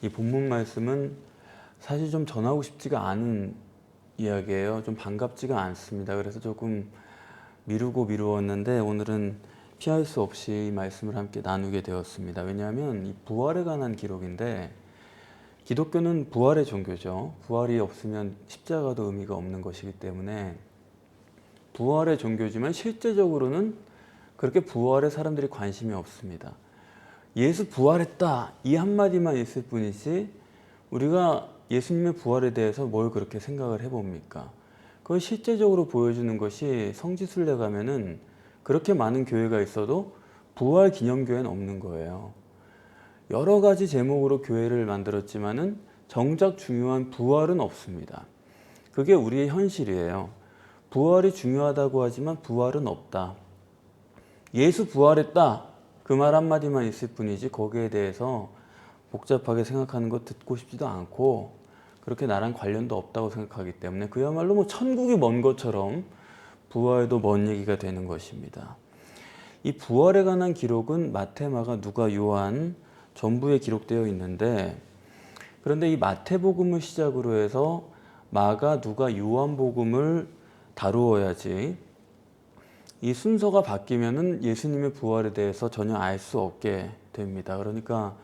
이 본문 말씀은 사실 좀 전하고 싶지가 않은 이야기예요. 좀 반갑지가 않습니다. 그래서 조금 미루었는데 오늘은 피할 수 없이 이 말씀을 함께 나누게 되었습니다. 왜냐하면 이 부활에 관한 기록인데, 기독교는 부활의 종교죠. 부활이 없으면 십자가도 의미가 없는 것이기 때문에 부활의 종교지만 실제적으로는 그렇게 부활에 사람들이 관심이 없습니다. 예수 부활했다 이 한마디만 있을 뿐이지 우리가 예수님의 부활에 대해서 뭘 그렇게 생각을 해봅니까? 그걸 실제적으로 보여주는 것이 성지순례 가면은 그렇게 많은 교회가 있어도 부활 기념교회는 없는 거예요. 여러 가지 제목으로 교회를 만들었지만은 정작 중요한 부활은 없습니다. 그게 우리의 현실이에요. 부활이 중요하다고 하지만 부활은 없다. 예수 부활했다 그 말 한마디만 있을 뿐이지 거기에 대해서 복잡하게 생각하는 거 듣고 싶지도 않고 그렇게 나랑 관련도 없다고 생각하기 때문에 그야말로 뭐 천국이 먼 것처럼 부활도 먼 얘기가 되는 것입니다. 이 부활에 관한 기록은 마태, 마가, 누가, 요한 전부에 기록되어 있는데, 그런데 이 마태복음을 시작으로 해서 마가, 누가, 요한복음을 다루어야지 이 순서가 바뀌면은 예수님의 부활에 대해서 전혀 알 수 없게 됩니다. 그러니까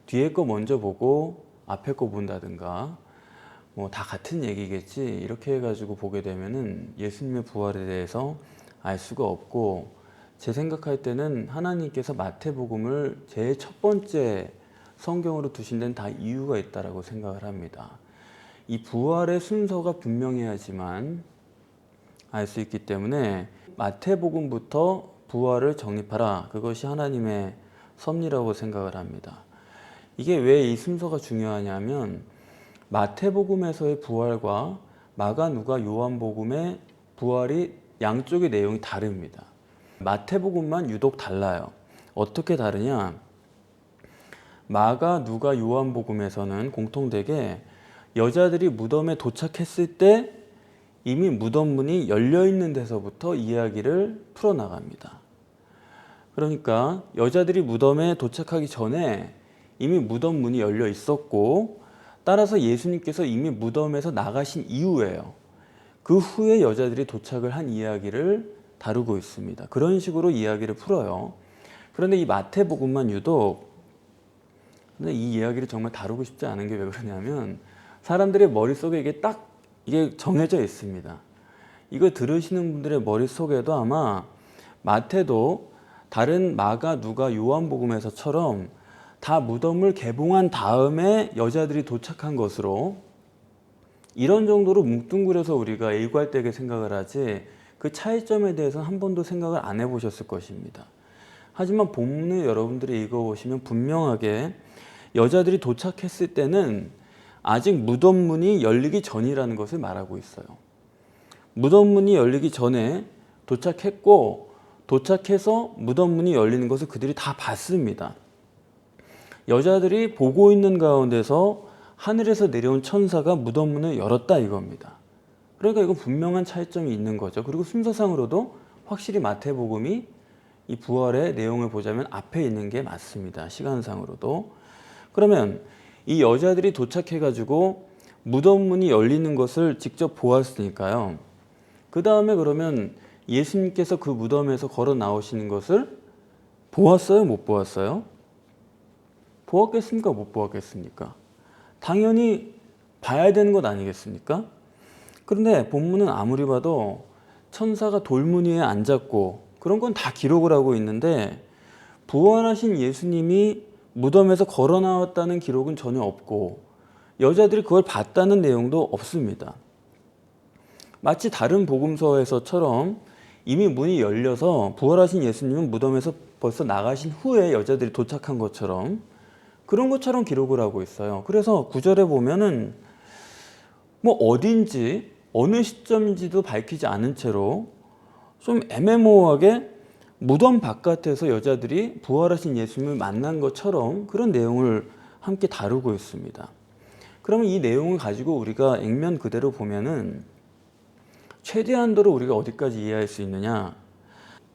뒤에 거 먼저 보고 앞에 거 본다든가 뭐 다 같은 얘기겠지 이렇게 해가지고 보게 되면은 예수님의 부활에 대해서 알 수가 없고, 제 생각할 때는 하나님께서 마태복음을 제일 첫 번째 성경으로 두신 데는 다 이유가 있다라고 생각을 합니다. 이 부활의 순서가 분명해야지만 알 수 있기 때문에 마태복음부터 부활을 정립하라. 그것이 하나님의 섭리라고 생각을 합니다. 이게 왜 이 순서가 중요하냐면 마태복음에서의 부활과 마가, 누가, 요한복음의 부활이 양쪽의 내용이 다릅니다. 마태복음만 유독 달라요. 어떻게 다르냐? 마가, 누가, 요한복음에서는 공통되게 여자들이 무덤에 도착했을 때 이미 무덤 문이 열려있는 데서부터 이야기를 풀어나갑니다. 그러니까 여자들이 무덤에 도착하기 전에 이미 무덤 문이 열려 있었고, 따라서 예수님께서 이미 무덤에서 나가신 이후에요. 그 후에 여자들이 도착을 한 이야기를 다루고 있습니다. 그런 식으로 이야기를 풀어요. 그런데 이 마태복음만 유독, 근데 이 이야기를 정말 다루고 싶지 않은 게 왜 그러냐면 사람들의 머릿속에 이게 정해져 있습니다. 이거 들으시는 분들의 머릿속에도 아마 마태도 다른 마가, 누가, 요한복음에서처럼 다 무덤을 개봉한 다음에 여자들이 도착한 것으로 이런 정도로 뭉뚱그려서 우리가 일괄되게 생각을 하지 그 차이점에 대해서는 한 번도 생각을 안 해보셨을 것입니다. 하지만 본문을 여러분들이 읽어보시면 분명하게 여자들이 도착했을 때는 아직 무덤 문이 열리기 전이라는 것을 말하고 있어요. 무덤 문이 열리기 전에 도착했고, 도착해서 무덤 문이 열리는 것을 그들이 다 봤습니다. 여자들이 보고 있는 가운데서 하늘에서 내려온 천사가 무덤 문을 열었다 이겁니다. 그러니까 이건 분명한 차이점이 있는 거죠. 그리고 순서상으로도 확실히 마태복음이 이 부활의 내용을 보자면 앞에 있는 게 맞습니다. 시간상으로도. 그러면 이 여자들이 도착해가지고 무덤 문이 열리는 것을 직접 보았으니까요. 그 다음에 그러면 예수님께서 그 무덤에서 걸어 나오시는 것을 보았어요? 못 보았어요? 보았겠습니까? 못 보았겠습니까? 당연히 봐야 되는 것 아니겠습니까? 그런데 본문은 아무리 봐도 천사가 돌문 위에 앉았고 그런 건 다 기록을 하고 있는데 부활하신 예수님이 무덤에서 걸어 나왔다는 기록은 전혀 없고 여자들이 그걸 봤다는 내용도 없습니다. 마치 다른 복음서에서처럼 이미 문이 열려서 부활하신 예수님은 무덤에서 벌써 나가신 후에 여자들이 도착한 것처럼 그런 것처럼 기록을 하고 있어요. 그래서 9절에 보면은 뭐 어딘지 어느 시점인지도 밝히지 않은 채로 좀 애매모호하게 무덤 바깥에서 여자들이 부활하신 예수님을 만난 것처럼 그런 내용을 함께 다루고 있습니다. 그러면 이 내용을 가지고 우리가 액면 그대로 보면은 최대한도로 우리가 어디까지 이해할 수 있느냐?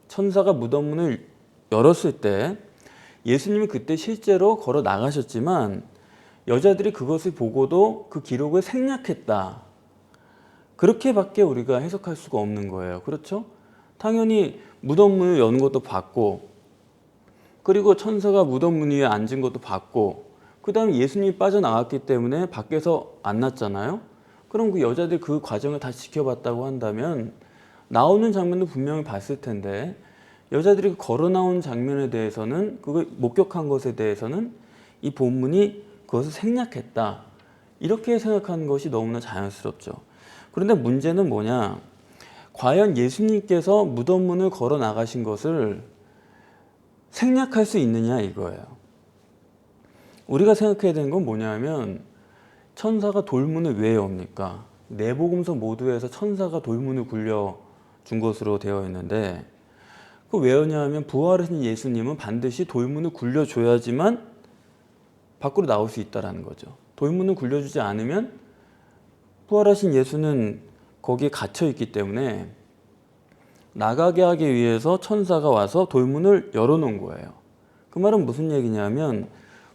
천사가 무덤 문을 열었을 때 예수님이 그때 실제로 걸어 나가셨지만 여자들이 그것을 보고도 그 기록을 생략했다. 그렇게밖에 우리가 해석할 수가 없는 거예요. 그렇죠? 당연히 무덤 문을 여는 것도 봤고, 그리고 천사가 무덤 문 위에 앉은 것도 봤고, 그 다음에 예수님이 빠져나갔기 때문에 밖에서 안 났잖아요. 그럼 그 여자들이 그 과정을 다 지켜봤다고 한다면 나오는 장면도 분명히 봤을 텐데, 여자들이 걸어 나온 장면에 대해서는, 그걸 목격한 것에 대해서는 이 본문이 그것을 생략했다. 이렇게 생각하는 것이 너무나 자연스럽죠. 그런데 문제는 뭐냐? 과연 예수님께서 무덤 문을 걸어 나가신 것을 생략할 수 있느냐 이거예요. 우리가 생각해야 되는 건 뭐냐면, 천사가 돌문을 왜 엽니까? 내복음서 모두에서 천사가 돌문을 굴려준 것으로 되어 있는데, 그 왜 여냐면 부활하신 예수님은 반드시 돌문을 굴려줘야지만 밖으로 나올 수 있다는 거죠. 돌문을 굴려주지 않으면 부활하신 예수는 거기에 갇혀 있기 때문에 나가게 하기 위해서 천사가 와서 돌문을 열어놓은 거예요. 그 말은 무슨 얘기냐면,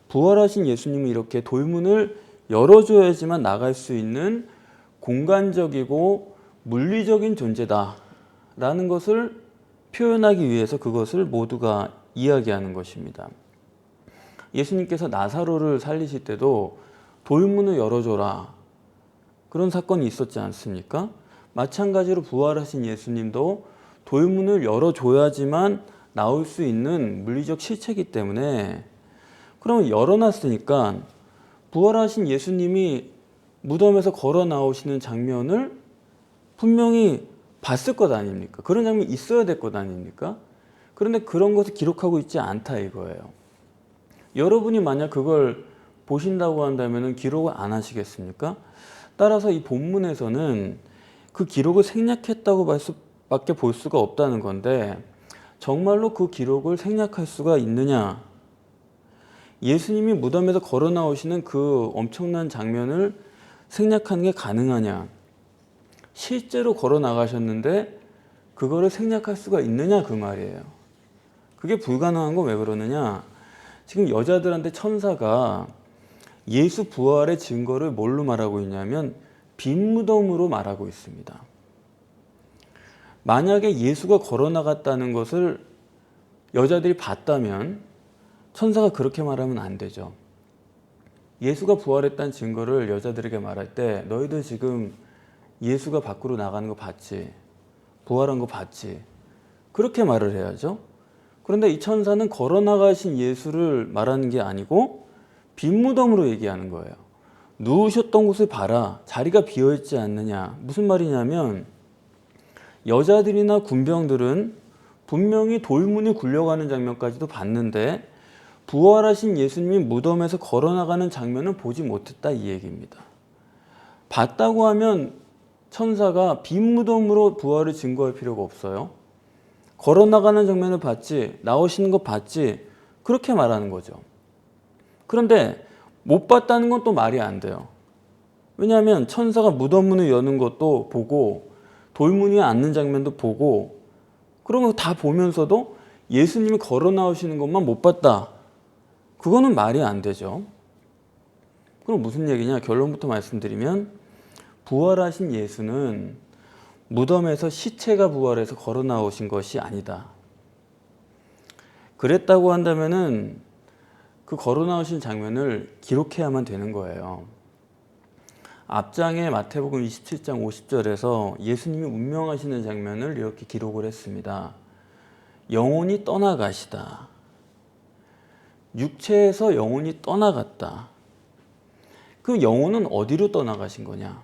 부활하신 예수님은 이렇게 돌문을 열어줘야지만 나갈 수 있는 공간적이고 물리적인 존재다라는 것을 표현하기 위해서 그것을 모두가 이야기하는 것입니다. 예수님께서 나사로를 살리실 때도 돌문을 열어줘라, 그런 사건이 있었지 않습니까? 마찬가지로 부활하신 예수님도 돌문을 열어줘야지만 나올 수 있는 물리적 실체이기 때문에, 그러면 열어놨으니까 부활하신 예수님이 무덤에서 걸어 나오시는 장면을 분명히 봤을 것 아닙니까? 그런 장면이 있어야 될 것 아닙니까? 그런데 그런 것을 기록하고 있지 않다 이거예요. 여러분이 만약 그걸 보신다고 한다면 기록을 안 하시겠습니까? 따라서 이 본문에서는 그 기록을 생략했다고 밖에 볼 수가 없다는 건데, 정말로 그 기록을 생략할 수가 있느냐? 예수님이 무덤에서 걸어 나오시는 그 엄청난 장면을 생략하는 게 가능하냐? 실제로 걸어 나가셨는데 그거를 생략할 수가 있느냐 그 말이에요. 그게 불가능한 건 왜 그러느냐? 지금 여자들한테 천사가 예수 부활의 증거를 뭘로 말하고 있냐면 빈 무덤으로 말하고 있습니다. 만약에 예수가 걸어 나갔다는 것을 여자들이 봤다면 천사가 그렇게 말하면 안 되죠. 예수가 부활했다는 증거를 여자들에게 말할 때, 너희들 지금 예수가 밖으로 나가는 거 봤지? 부활한 거 봤지? 그렇게 말을 해야죠. 그런데 이 천사는 걸어 나가신 예수를 말하는 게 아니고 빈 무덤으로 얘기하는 거예요. 누우셨던 곳을 봐라. 자리가 비어있지 않느냐. 무슨 말이냐면, 여자들이나 군병들은 분명히 돌문이 굴려가는 장면까지도 봤는데 부활하신 예수님이 무덤에서 걸어나가는 장면은 보지 못했다 이 얘기입니다. 봤다고 하면 천사가 빈 무덤으로 부활을 증거할 필요가 없어요. 걸어나가는 장면을 봤지, 나오시는 거 봤지, 그렇게 말하는 거죠. 그런데 못 봤다는 건 또 말이 안 돼요. 왜냐하면 천사가 무덤 문을 여는 것도 보고 돌문 위에 앉는 장면도 보고 그런 거 다 보면서도 예수님이 걸어 나오시는 것만 못 봤다. 그거는 말이 안 되죠. 그럼 무슨 얘기냐? 결론부터 말씀드리면, 부활하신 예수는 무덤에서 시체가 부활해서 걸어 나오신 것이 아니다. 그랬다고 한다면은 그 걸어 나오신 장면을 기록해야만 되는 거예요. 앞장에 마태복음 27장 50절에서 예수님이 운명하시는 장면을 이렇게 기록을 했습니다. 영혼이 떠나가시다. 육체에서 영혼이 떠나갔다. 그 영혼은 어디로 떠나가신 거냐?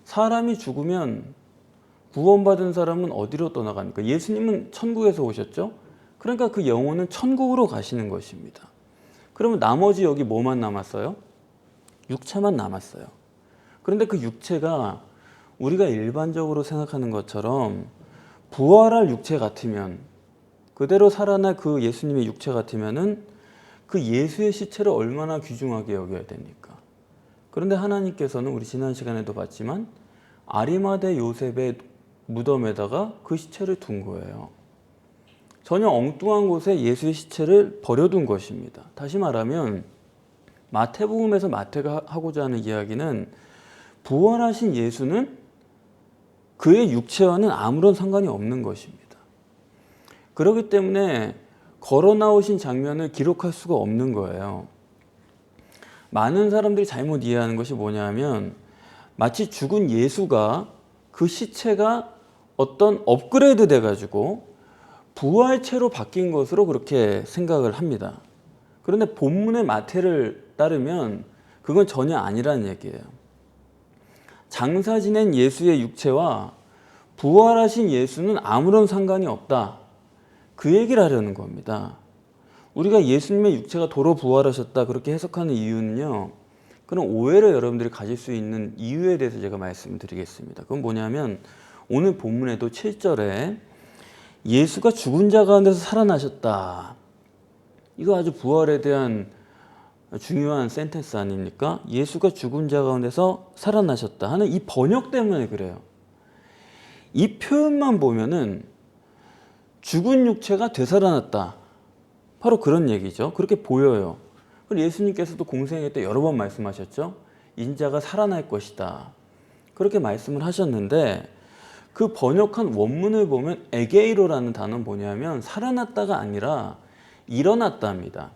사람이 죽으면 구원받은 사람은 어디로 떠나갑니까? 예수님은 천국에서 오셨죠? 그러니까 그 영혼은 천국으로 가시는 것입니다. 그러면 나머지 여기 뭐만 남았어요? 육체만 남았어요. 그런데 그 육체가 우리가 일반적으로 생각하는 것처럼 부활할 육체 같으면, 그대로 살아날 그 예수님의 육체 같으면은 그 예수의 시체를 얼마나 귀중하게 여겨야 됩니까? 그런데 하나님께서는 우리 지난 시간에도 봤지만 아리마대 요셉의 무덤에다가 그 시체를 둔 거예요. 전혀 엉뚱한 곳에 예수의 시체를 버려둔 것입니다. 다시 말하면 마태복음에서 마태가 하고자 하는 이야기는 부활하신 예수는 그의 육체와는 아무런 상관이 없는 것입니다. 그렇기 때문에 걸어 나오신 장면을 기록할 수가 없는 거예요. 많은 사람들이 잘못 이해하는 것이 뭐냐면 마치 죽은 예수가 그 시체가 어떤 업그레이드 돼가지고 부활체로 바뀐 것으로 그렇게 생각을 합니다. 그런데 본문의 마태를 따르면 그건 전혀 아니라는 얘기예요. 장사 지낸 예수의 육체와 부활하신 예수는 아무런 상관이 없다. 그 얘기를 하려는 겁니다. 우리가 예수님의 육체가 도로 부활하셨다 그렇게 해석하는 이유는요. 그런 오해를 여러분들이 가질 수 있는 이유에 대해서 제가 말씀드리겠습니다. 그건 뭐냐면 오늘 본문에도 7절에 예수가 죽은 자 가운데서 살아나셨다. 이거 아주 부활에 대한 중요한 센텐스 아닙니까? 예수가 죽은 자 가운데서 살아나셨다 하는 이 번역 때문에 그래요. 이 표현만 보면은 죽은 육체가 되살아났다. 바로 그런 얘기죠. 그렇게 보여요. 그리고 예수님께서도 공생애 때 여러 번 말씀하셨죠. 인자가 살아날 것이다. 그렇게 말씀을 하셨는데 그 번역한 원문을 보면 에게이로라는 단어는 뭐냐면 살아났다가 아니라 일어났답니다.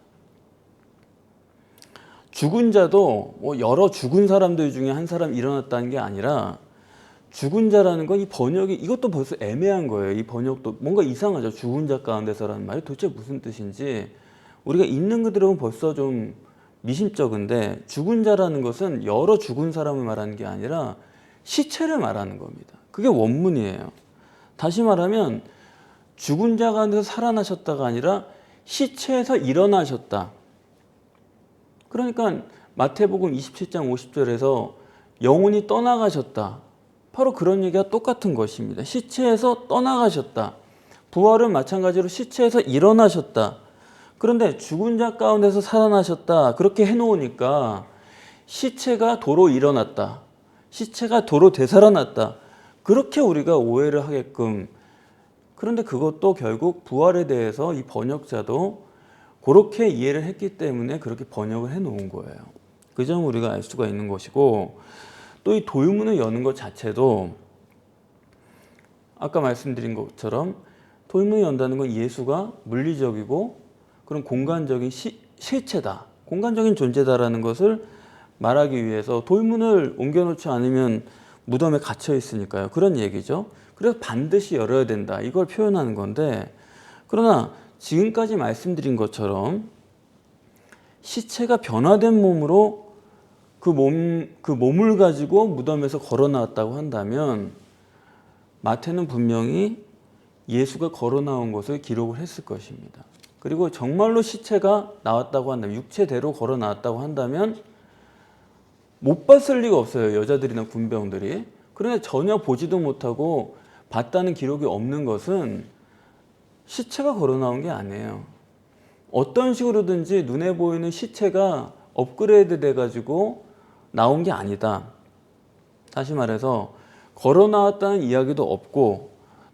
죽은 자도 뭐 여러 죽은 사람들 중에 한 사람 일어났다는 게 아니라 죽은 자라는 건 이 번역이 이것도 벌써 애매한 거예요. 이 번역도 뭔가 이상하죠. 죽은 자 가운데서라는 말이 도대체 무슨 뜻인지 우리가 읽는 그대로는 벌써 좀 미심쩍은데 죽은 자라는 것은 여러 죽은 사람을 말하는 게 아니라 시체를 말하는 겁니다. 그게 원문이에요. 다시 말하면 죽은 자 가운데서 살아나셨다가 아니라 시체에서 일어나셨다. 그러니까 마태복음 27장 50절에서 영혼이 떠나가셨다. 바로 그런 얘기가 똑같은 것입니다. 시체에서 떠나가셨다. 부활은 마찬가지로 시체에서 일어나셨다. 그런데 죽은 자 가운데서 살아나셨다. 그렇게 해놓으니까 시체가 도로 일어났다. 시체가 도로 되살아났다. 그렇게 우리가 오해를 하게끔. 그런데 그것도 결국 부활에 대해서 이 번역자도 그렇게 이해를 했기 때문에 그렇게 번역을 해놓은 거예요. 그 점을 우리가 알 수가 있는 것이고 또 이 도유문을 여는 것 자체도 아까 말씀드린 것처럼 도유문을 연다는 건 예수가 물리적이고 그런 공간적인 실체다. 공간적인 존재다라는 것을 말하기 위해서 도유문을 옮겨놓지 않으면 무덤에 갇혀 있으니까요. 그런 얘기죠. 그래서 반드시 열어야 된다. 이걸 표현하는 건데 그러나 지금까지 말씀드린 것처럼 시체가 변화된 몸으로 그 몸을 가지고 무덤에서 걸어 나왔다고 한다면 마태는 분명히 예수가 걸어 나온 것을 기록을 했을 것입니다. 그리고 정말로 시체가 나왔다고 한다면 육체대로 걸어 나왔다고 한다면 못 봤을 리가 없어요. 여자들이나 군병들이. 그런데 전혀 보지도 못하고 봤다는 기록이 없는 것은 시체가 걸어 나온 게 아니에요. 어떤 식으로든지 눈에 보이는 시체가 업그레이드 돼가지고 나온 게 아니다. 다시 말해서 걸어 나왔다는 이야기도 없고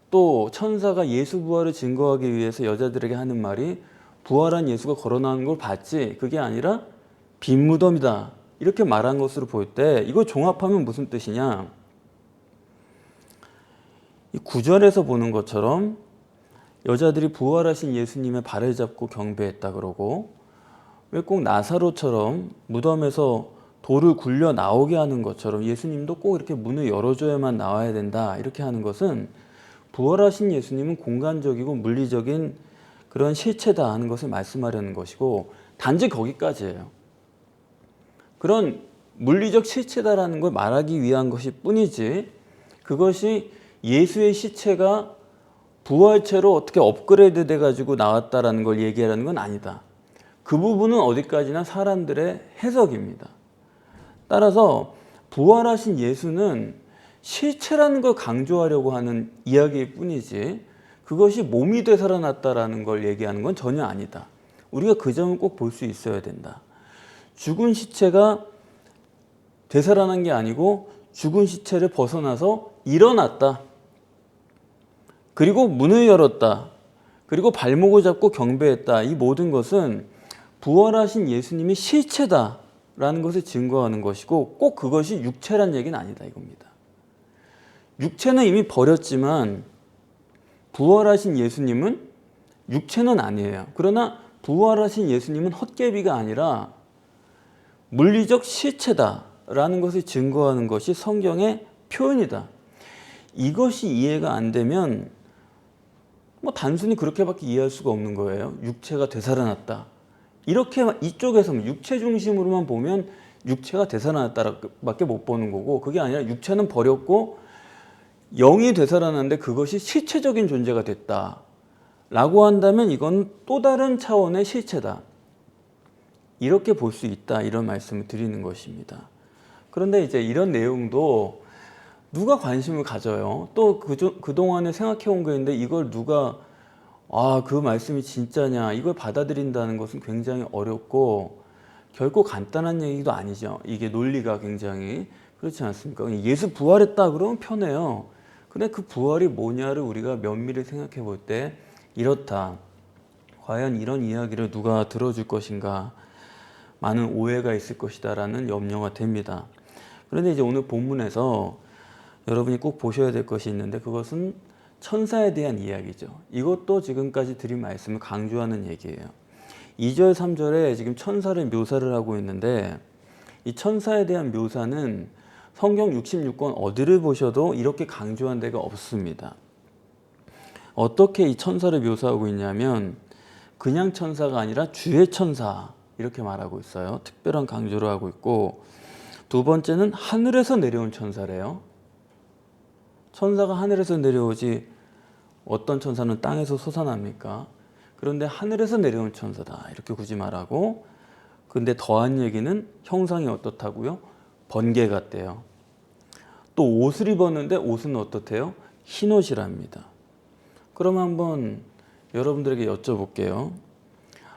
또 천사가 예수 부활을 증거하기 위해서 여자들에게 하는 말이 부활한 예수가 걸어 나온 걸 봤지 그게 아니라 빈 무덤이다. 이렇게 말한 것으로 볼 때 이거 종합하면 무슨 뜻이냐? 이 9절에서 보는 것처럼 여자들이 부활하신 예수님의 발을 잡고 경배했다 그러고 왜 꼭 나사로처럼 무덤에서 돌을 굴려 나오게 하는 것처럼 예수님도 꼭 이렇게 문을 열어줘야만 나와야 된다 이렇게 하는 것은 부활하신 예수님은 공간적이고 물리적인 그런 실체다 하는 것을 말씀하려는 것이고 단지 거기까지예요. 그런 물리적 실체다라는 걸 말하기 위한 것일 뿐이지 그것이 예수의 시체가 부활체로 어떻게 업그레이드 돼가지고 나왔다라는 걸 얘기하라는 건 아니다. 그 부분은 어디까지나 사람들의 해석입니다. 따라서 부활하신 예수는 실체라는 걸 강조하려고 하는 이야기일 뿐이지 그것이 몸이 되살아났다라는 걸 얘기하는 건 전혀 아니다. 우리가 그 점을 꼭 볼 수 있어야 된다. 죽은 시체가 되살아난 게 아니고 죽은 시체를 벗어나서 일어났다. 그리고 문을 열었다. 그리고 발목을 잡고 경배했다. 이 모든 것은 부활하신 예수님이 실체다. 라는 것을 증거하는 것이고 꼭 그것이 육체란 얘기는 아니다 이겁니다. 육체는 이미 버렸지만 부활하신 예수님은 육체는 아니에요. 그러나 부활하신 예수님은 헛개비가 아니라 물리적 실체다라는 것을 증거하는 것이 성경의 표현이다. 이것이 이해가 안 되면 뭐 단순히 그렇게밖에 이해할 수가 없는 거예요. 육체가 되살아났다. 이렇게 이쪽에서 육체 중심으로만 보면 육체가 되살아났다밖에 못 보는 거고, 그게 아니라 육체는 버렸고 영이 되살아났는데 그것이 실체적인 존재가 됐다 라고 한다면 이건 또 다른 차원의 실체다, 이렇게 볼 수 있다, 이런 말씀을 드리는 것입니다. 그런데 이제 이런 내용도 누가 관심을 가져요? 또 그동안에 생각해 온 거였는데 이걸 누가 그 말씀이 진짜냐 이걸 받아들인다는 것은 굉장히 어렵고 결코 간단한 얘기도 아니죠. 이게 논리가 굉장히 그렇지 않습니까? 예수 부활했다 그러면 편해요. 근데 그 부활이 뭐냐를 우리가 면밀히 생각해 볼 때 이렇다. 과연 이런 이야기를 누가 들어줄 것인가? 많은 오해가 있을 것이다 라는 염려가 됩니다. 그런데 이제 오늘 본문에서 여러분이 꼭 보셔야 될 것이 있는데 그것은 천사에 대한 이야기죠. 이것도 지금까지 드린 말씀을 강조하는 얘기예요. 2절, 3절에 지금 천사를 묘사를 하고 있는데 이 천사에 대한 묘사는 성경 66권 어디를 보셔도 이렇게 강조한 데가 없습니다. 어떻게 이 천사를 묘사하고 있냐면 그냥 천사가 아니라 주의 천사 이렇게 말하고 있어요. 특별한 강조를 하고 있고, 두 번째는 하늘에서 내려온 천사래요. 천사가 하늘에서 내려오지 어떤 천사는 땅에서 솟아납니까? 그런데 하늘에서 내려온 천사다 이렇게 굳이 말하고, 근데 더한 얘기는 형상이 어떻다고요? 번개 같대요. 또 옷을 입었는데 옷은 어떻대요? 흰 옷이랍니다. 그럼 한번 여러분들에게 여쭤볼게요.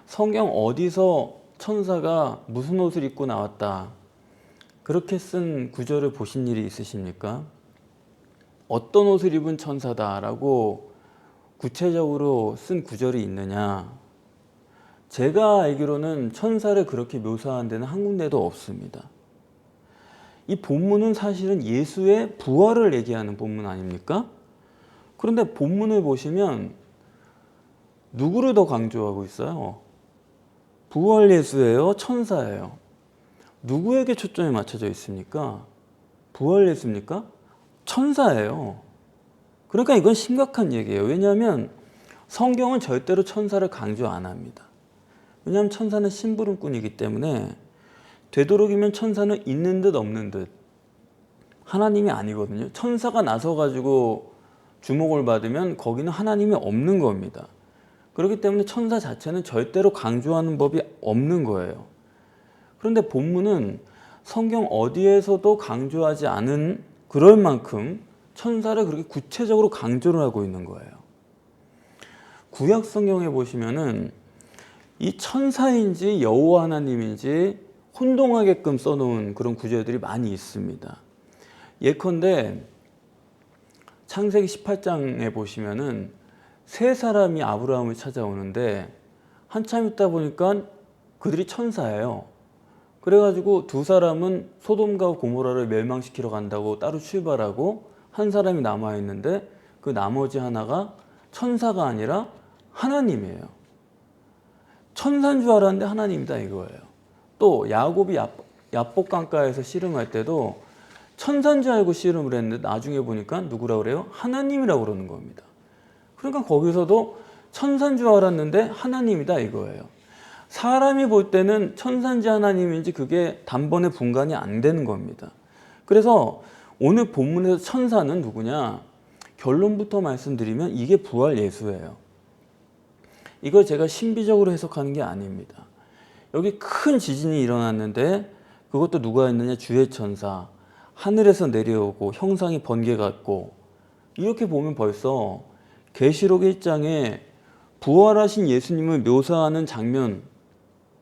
성경 어디서 천사가 무슨 옷을 입고 나왔다 그렇게 쓴 구절을 보신 일이 있으십니까? 어떤 옷을 입은 천사다라고 구체적으로 쓴 구절이 있느냐? 제가 알기로는 천사를 그렇게 묘사한 데는 한 군데도 없습니다. 이 본문은 사실은 예수의 부활을 얘기하는 본문 아닙니까? 그런데 본문을 보시면 누구를 더 강조하고 있어요? 부활 예수예요? 천사예요? 누구에게 초점이 맞춰져 있습니까? 부활 예수입니까? 천사예요. 그러니까 이건 심각한 얘기예요. 왜냐하면 성경은 절대로 천사를 강조 안 합니다. 왜냐하면 천사는 심부름꾼이기 때문에 되도록이면 천사는 있는 듯 없는 듯 하나님이 아니거든요. 천사가 나서가지고 주목을 받으면 거기는 하나님이 없는 겁니다. 그렇기 때문에 천사 자체는 절대로 강조하는 법이 없는 거예요. 그런데 본문은 성경 어디에서도 강조하지 않은 그럴 만큼 천사를 그렇게 구체적으로 강조를 하고 있는 거예요. 구약 성경에 보시면은 이 천사인지 여호와 하나님인지 혼동하게끔 써놓은 그런 구절들이 많이 있습니다. 예컨대 창세기 18장에 보시면은 세 사람이 아브라함을 찾아오는데 한참 있다 보니까 그들이 천사예요. 그래가지고 두 사람은 소돔과 고모라를 멸망시키러 간다고 따로 출발하고 한 사람이 남아있는데 그 나머지 하나가 천사가 아니라 하나님이에요. 천사인 줄 알았는데 하나님이다 이거예요. 또 야곱이 야복 강가에서 씨름할 때도 천사인 줄 알고 씨름을 했는데 나중에 보니까 누구라고 그래요? 하나님이라고 그러는 겁니다. 그러니까 거기서도 천사인 줄 알았는데 하나님이다 이거예요. 사람이 볼 때는 천사인지 하나님인지 그게 단번에 분간이 안 되는 겁니다. 그래서 오늘 본문에서 천사는 누구냐? 결론부터 말씀드리면 이게 부활 예수예요. 이걸 제가 신비적으로 해석하는 게 아닙니다. 여기 큰 지진이 일어났는데 그것도 누가 했느냐? 주의 천사. 하늘에서 내려오고 형상이 번개 같고, 이렇게 보면 벌써 계시록 1장에 부활하신 예수님을 묘사하는 장면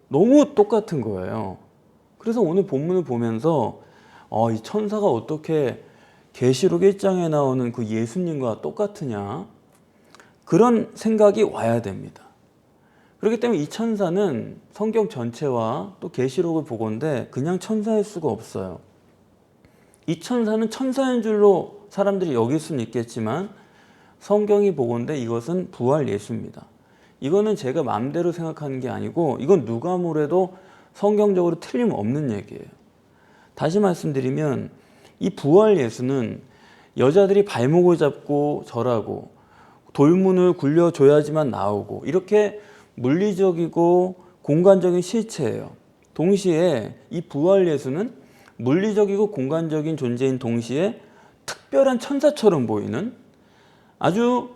너무 똑같은 거예요. 그래서 오늘 본문을 보면서 이 천사가 어떻게 계시록 1장에 나오는 그 예수님과 똑같으냐, 그런 생각이 와야 됩니다. 그렇기 때문에 이 천사는 성경 전체와 또 계시록을 보건대 그냥 천사일 수가 없어요. 이 천사는 천사인 줄로 사람들이 여길 수는 있겠지만 성경이 보건대 이것은 부활 예수입니다. 이거는 제가 마음대로 생각하는 게 아니고 이건 누가 뭐래도 성경적으로 틀림없는 얘기예요. 다시 말씀드리면 이 부활 예수는 여자들이 발목을 잡고 절하고 돌문을 굴려줘야지만 나오고 이렇게 물리적이고 공간적인 실체예요. 동시에 이 부활 예수는 물리적이고 공간적인 존재인 동시에 특별한 천사처럼 보이는 아주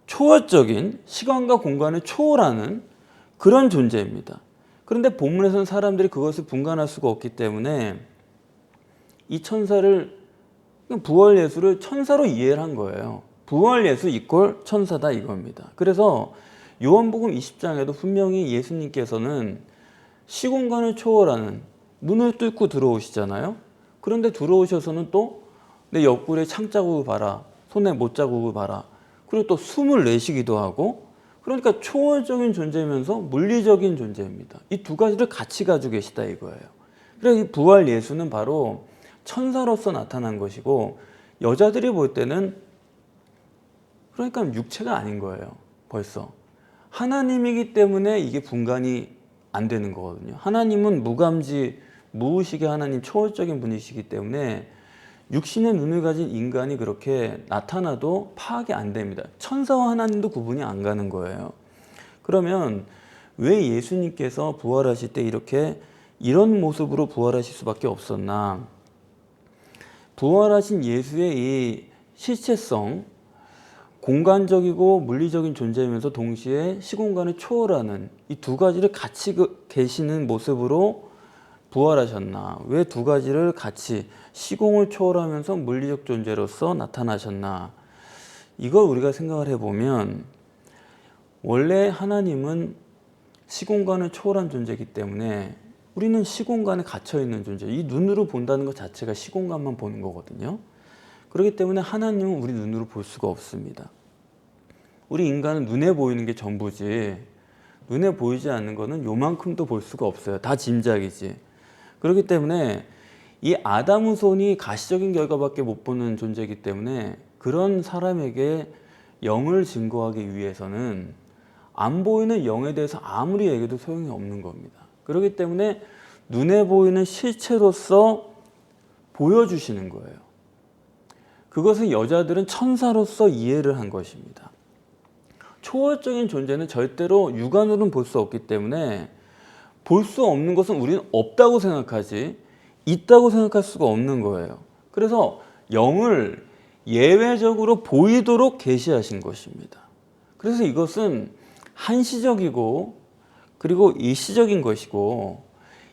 초월적인 시간과 공간을 초월하는 그런 존재입니다. 그런데 본문에서는 사람들이 그것을 분간할 수가 없기 때문에 이 천사를 부활 예수를 천사로 이해를 한 거예요. 부활 예수 이퀄 천사다 이겁니다. 그래서 요한복음 20장에도 분명히 예수님께서는 시공간을 초월하는 문을 뚫고 들어오시잖아요. 그런데 들어오셔서는 또 내 옆구리에 창자국을 봐라, 손에 못자국을 봐라, 그리고 또 숨을 내쉬기도 하고, 그러니까 초월적인 존재면서 물리적인 존재입니다. 이 두 가지를 같이 가지고 계시다 이거예요. 그래서 이 부활 예수는 바로 천사로서 나타난 것이고, 여자들이 볼 때는 그러니까 육체가 아닌 거예요. 벌써 하나님이기 때문에 이게 분간이 안 되는 거거든요. 하나님은 무감지 무의식의 하나님, 초월적인 분이시기 때문에 육신의 눈을 가진 인간이 그렇게 나타나도 파악이 안 됩니다. 천사와 하나님도 구분이 안 가는 거예요. 그러면 왜 예수님께서 부활하실 때 이렇게 이런 모습으로 부활하실 수밖에 없었나? 부활하신 예수의 이 실체성, 공간적이고 물리적인 존재이면서 동시에 시공간을 초월하는 이 두 가지를 같이 계시는 모습으로 부활하셨나? 왜 두 가지를 같이 시공을 초월하면서 물리적 존재로서 나타나셨나? 이걸 우리가 생각을 해보면 원래 하나님은 시공간을 초월한 존재이기 때문에 우리는 시공간에 갇혀있는 존재, 이 눈으로 본다는 것 자체가 시공간만 보는 거거든요. 그렇기 때문에 하나님은 우리 눈으로 볼 수가 없습니다. 우리 인간은 눈에 보이는 게 전부지 눈에 보이지 않는 거는 요만큼도 볼 수가 없어요. 다 짐작이지. 그렇기 때문에 이 아담 후손이 가시적인 결과밖에 못 보는 존재이기 때문에 그런 사람에게 영을 증거하기 위해서는 안 보이는 영에 대해서 아무리 얘기해도 소용이 없는 겁니다. 그렇기 때문에 눈에 보이는 실체로서 보여주시는 거예요. 그것은 여자들은 천사로서 이해를 한 것입니다. 초월적인 존재는 절대로 육안으로는 볼 수 없기 때문에 볼 수 없는 것은 우리는 없다고 생각하지 있다고 생각할 수가 없는 거예요. 그래서 영을 예외적으로 보이도록 계시하신 것입니다. 그래서 이것은 한시적이고 그리고 일시적인 것이고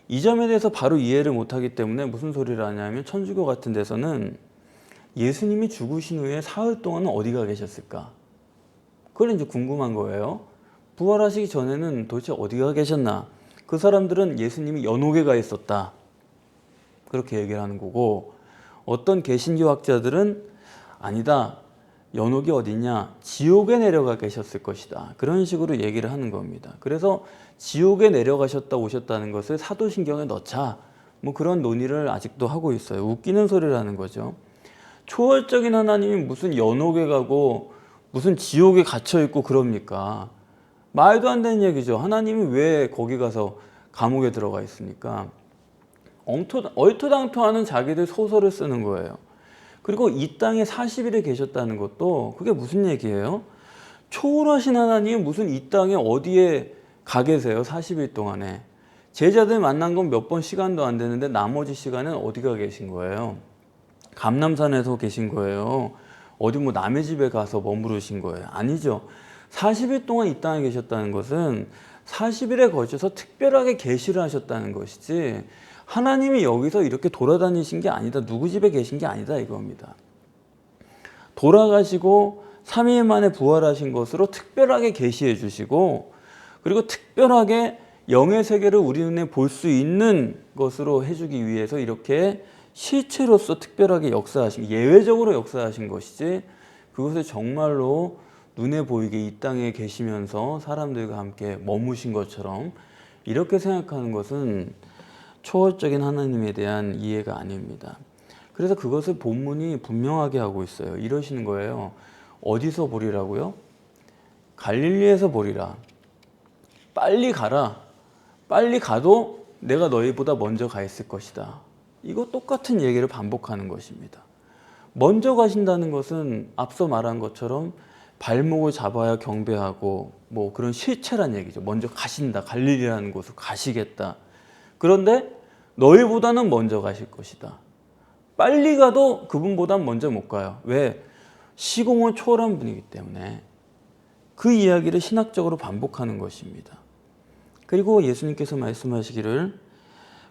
이 점에 대해서 바로 이해를 못하기 때문에 무슨 소리를 하냐면 천주교 같은 데서는 예수님이 죽으신 후에 사흘 동안은 어디 가 계셨을까? 그걸 이제 궁금한 거예요. 부활하시기 전에는 도대체 어디 가 계셨나? 그 사람들은 예수님이 연옥에 가 있었다. 그렇게 얘기를 하는 거고 어떤 개신교학자들은 아니다. 연옥이 어디냐? 지옥에 내려가 계셨을 것이다. 그런 식으로 얘기를 하는 겁니다. 그래서 지옥에 내려가셨다 오셨다는 것을 사도신경에 넣자. 뭐 그런 논의를 아직도 하고 있어요. 웃기는 소리를 하는 거죠. 초월적인 하나님이 무슨 연옥에 가고 무슨 지옥에 갇혀 있고 그럽니까? 말도 안 되는 얘기죠. 하나님이 왜 거기 가서 감옥에 들어가 있습니까? 얼토당토하는 자기들 소설을 쓰는 거예요. 그리고 이 땅에 40일에 계셨다는 것도 그게 무슨 얘기예요? 초월하신 하나님이 무슨 이 땅에 어디에 가 계세요? 40일 동안에. 제자들 만난 건 몇 번 시간도 안 되는데 나머지 시간은 어디 가 계신 거예요? 감람산에서 계신 거예요? 어디 뭐 남의 집에 가서 머무르신 거예요? 아니죠. 40일 동안 이 땅에 계셨다는 것은 40일에 걸쳐서 특별하게 계시를 하셨다는 것이지 하나님이 여기서 이렇게 돌아다니신 게 아니다. 누구 집에 계신 게 아니다 이겁니다. 돌아가시고 3일 만에 부활하신 것으로 특별하게 계시해 주시고 그리고 특별하게 영의 세계를 우리 눈에 볼 수 있는 것으로 해주기 위해서 이렇게 실체로서 특별하게 역사하신 예외적으로 역사하신 것이지 그것을 정말로 눈에 보이게 이 땅에 계시면서 사람들과 함께 머무신 것처럼 이렇게 생각하는 것은 초월적인 하나님에 대한 이해가 아닙니다. 그래서 그것을 본문이 분명하게 하고 있어요. 이러시는 거예요. 어디서 보리라고요? 갈릴리에서 보리라. 빨리 가라. 빨리 가도 내가 너희보다 먼저 가 있을 것이다. 이거 똑같은 얘기를 반복하는 것입니다. 먼저 가신다는 것은 앞서 말한 것처럼 발목을 잡아야 경배하고 뭐 그런 실체란 얘기죠. 먼저 가신다. 갈릴리라는 곳으로 가시겠다. 그런데 너희보다는 먼저 가실 것이다. 빨리 가도 그분보단 먼저 못 가요. 왜? 시공을 초월한 분이기 때문에. 그 이야기를 신학적으로 반복하는 것입니다. 그리고 예수님께서 말씀하시기를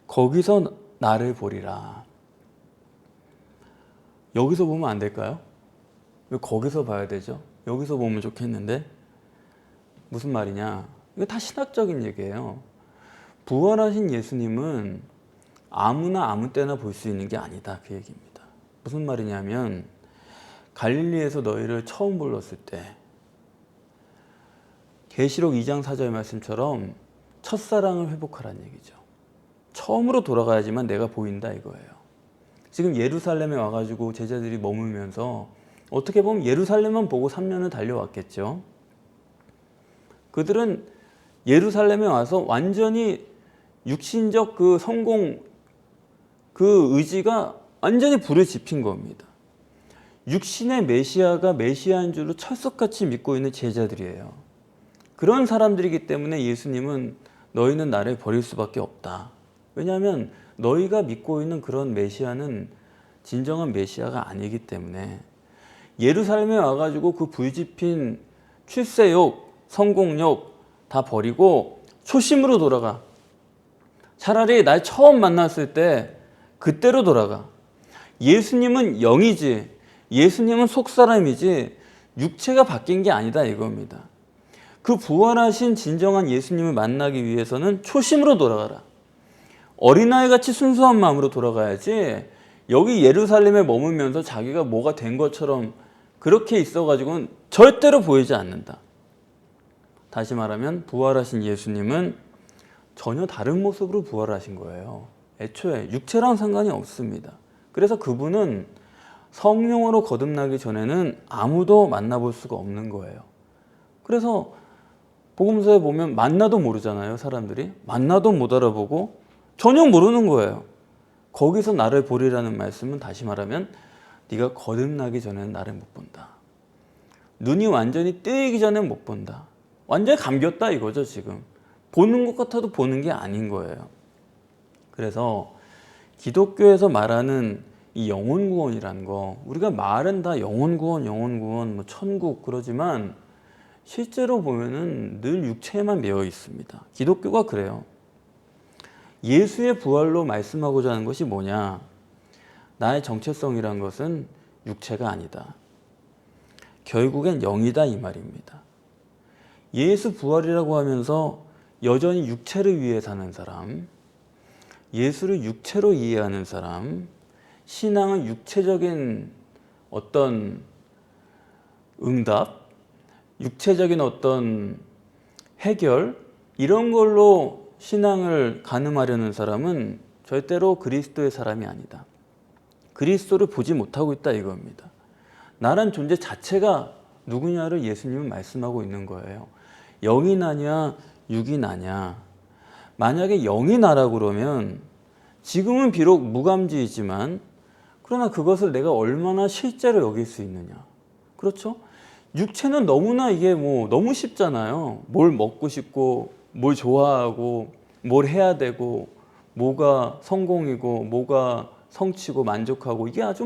거기서 나를 보리라. 여기서 보면 안 될까요? 왜 거기서 봐야 되죠? 여기서 보면 좋겠는데 무슨 말이냐? 이거 다 신학적인 얘기예요. 부활하신 예수님은 아무나 아무 때나 볼 수 있는 게 아니다. 그 얘기입니다. 무슨 말이냐면 갈릴리에서 너희를 처음 불렀을 때 계시록 2장 4절 말씀처럼 첫사랑을 회복하라는 얘기죠. 처음으로 돌아가야지만 내가 보인다 이거예요. 지금 예루살렘에 와가지고 제자들이 머물면서 어떻게 보면 예루살렘만 보고 3년을 달려왔겠죠. 그들은 예루살렘에 와서 완전히 육신적 그 성공, 그 의지가 완전히 불을 지핀 겁니다. 육신의 메시아가 메시아인 줄로 철석같이 믿고 있는 제자들이에요. 그런 사람들이기 때문에 예수님은 너희는 나를 버릴 수밖에 없다. 왜냐하면 너희가 믿고 있는 그런 메시아는 진정한 메시아가 아니기 때문에 예루살렘에 와가지고 그 불지핀 출세욕, 성공욕 다 버리고 초심으로 돌아가. 차라리 날 처음 만났을 때 그때로 돌아가. 예수님은 영이지, 예수님은 속사람이지 육체가 바뀐 게 아니다 이겁니다. 그 부활하신 진정한 예수님을 만나기 위해서는 초심으로 돌아가라. 어린아이같이 순수한 마음으로 돌아가야지 여기 예루살렘에 머물면서 자기가 뭐가 된 것처럼 그렇게 있어가지고는 절대로 보이지 않는다. 다시 말하면 부활하신 예수님은 전혀 다른 모습으로 부활하신 거예요. 애초에 육체랑 상관이 없습니다. 그래서 그분은 성령으로 거듭나기 전에는 아무도 만나볼 수가 없는 거예요. 그래서 복음서에 보면 만나도 모르잖아요. 사람들이 만나도 못 알아보고 전혀 모르는 거예요. 거기서 나를 보리라는 말씀은 다시 말하면 네가 거듭나기 전에는 나를 못 본다. 눈이 완전히 뜨이기 전엔 못 본다. 완전히 감겼다 이거죠. 지금 보는 것 같아도 보는 게 아닌 거예요. 그래서 기독교에서 말하는 이 영혼구원이라는 거, 우리가 말은 다 영혼구원, 뭐 천국 그러지만 실제로 보면은 늘 육체에만 매여 있습니다. 기독교가 그래요. 예수의 부활로 말씀하고자 하는 것이 뭐냐? 나의 정체성이란 것은 육체가 아니다. 결국엔 영이다 이 말입니다. 예수 부활이라고 하면서 여전히 육체를 위해 사는 사람, 예수를 육체로 이해하는 사람, 신앙은 육체적인 어떤 응답, 육체적인 어떤 해결 이런 걸로 신앙을 가늠하려는 사람은 절대로 그리스도의 사람이 아니다. 그리스도를 보지 못하고 있다 이겁니다. 나란 존재 자체가 누구냐를 예수님은 말씀하고 있는 거예요. 영이 나냐 육이 나냐. 만약에 영이 나라고 그러면 지금은 비록 무감지이지만 그러나 그것을 내가 얼마나 실제로 여길 수 있느냐. 그렇죠? 육체는 너무나 이게 너무 쉽잖아요. 뭘 먹고 싶고 뭘 좋아하고 뭘 해야 되고 뭐가 성공이고 뭐가 성취고 만족하고 이게 아주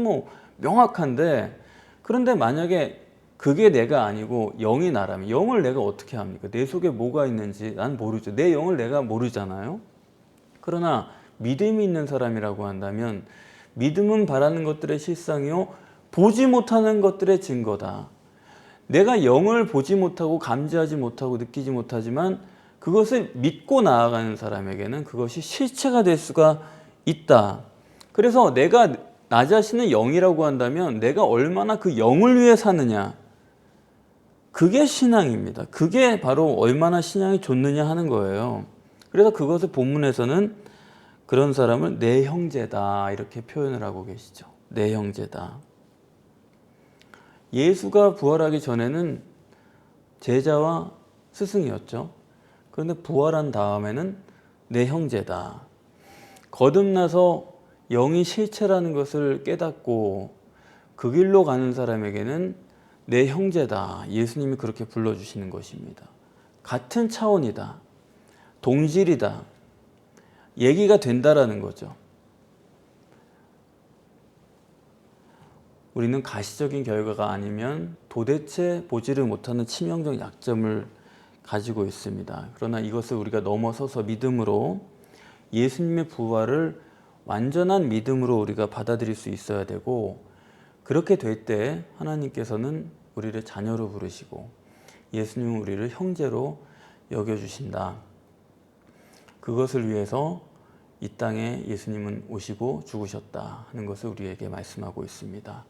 명확한데, 그런데 만약에 그게 내가 아니고 영이 나라면 영을 내가 어떻게 합니까? 내 속에 뭐가 있는지 난 모르죠. 내 영을 내가 모르잖아요. 그러나 믿음이 있는 사람이라고 한다면 믿음은 바라는 것들의 실상이요 보지 못하는 것들의 증거다. 내가 영을 보지 못하고 감지하지 못하고 느끼지 못하지만 그것을 믿고 나아가는 사람에게는 그것이 실체가 될 수가 있다. 그래서 내가 나 자신을 영이라고 한다면 내가 얼마나 그 영을 위해 사느냐, 그게 신앙입니다. 그게 바로 얼마나 신앙이 좋느냐 하는 거예요. 그래서 그것을 본문에서는 그런 사람을 내 형제다 이렇게 표현을 하고 계시죠. 내 형제다. 예수가 부활하기 전에는 제자와 스승이었죠. 그런데 부활한 다음에는 내 형제다. 거듭나서 영이 실체라는 것을 깨닫고 그 길로 가는 사람에게는 내 형제다. 예수님이 그렇게 불러주시는 것입니다. 같은 차원이다. 동질이다. 얘기가 된다라는 거죠. 우리는 가시적인 결과가 아니면 도대체 보지를 못하는 치명적 약점을 가지고 있습니다. 그러나 이것을 우리가 넘어서서 믿음으로 예수님의 부활을 완전한 믿음으로 우리가 받아들일 수 있어야 되고, 그렇게 될 때 하나님께서는 우리를 자녀로 부르시고 예수님은 우리를 형제로 여겨주신다. 그것을 위해서 이 땅에 예수님은 오시고 죽으셨다 하는 것을 우리에게 말씀하고 있습니다.